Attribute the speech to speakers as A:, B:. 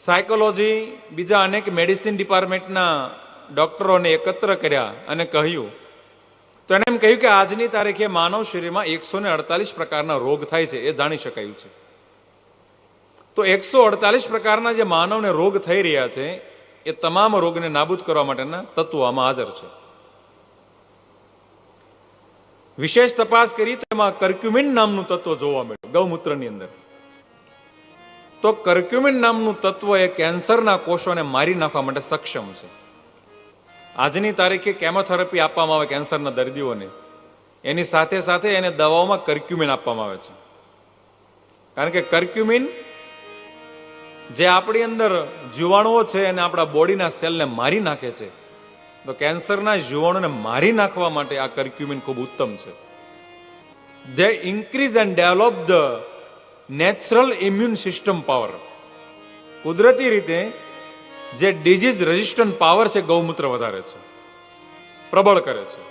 A: Psychology, બીજા અનેક medicine ડિપાર્ટમેન્ટના ડોક્ટરોને એકત્ર કર્યા અને કહ્યું, તો એને એમ કહ્યું કે આજની તારીખે માનવ શરીરમાં 148 પ્રકારના રોગ થાય છે, એ જાણી શકાયું છે. તો 148 પ્રકારના જે માનવને રોગ થઈ રહ્યા છે એ તમામ રોગને નાબૂદ કરવા માટેના તત્વો આમાં હાજર છે. વિશેષ તપાસ કરી તો એમાં કર્ક્યુમિન નામનું તત્વ જોવા મળ્યું ગૌમૂત્રની અંદર. તો કર્ક્યુમિન નામનું તત્વ એ કેન્સરના કોષોને મારી નાખવા માટે સક્ષમ છે. આજની તારીખે કેમોથેરાપી આપવામાં આવે કેન્સરના દર્દીઓને, એની સાથે સાથે એને દવાઓમાં કર્ક્યુમિન આપવામાં આવે છે. કારણ કે કર્ક્યુમિન જે આપણી અંદર જીવાણુઓ છે અને આપણા બોડીના સેલને મારી નાખે છે, તો કેન્સરના જીવાણુને મારી નાખવા માટે આ કર્ક્યુમિન ખૂબ ઉત્તમ છે. They increase and develop the natural immune system power. કુદરતી રીતે જે ડિઝીઝ રેઝિસ્ટન્ટ પાવર છે ગૌમૂત્ર વધારે છે, પ્રબળ કરે છે.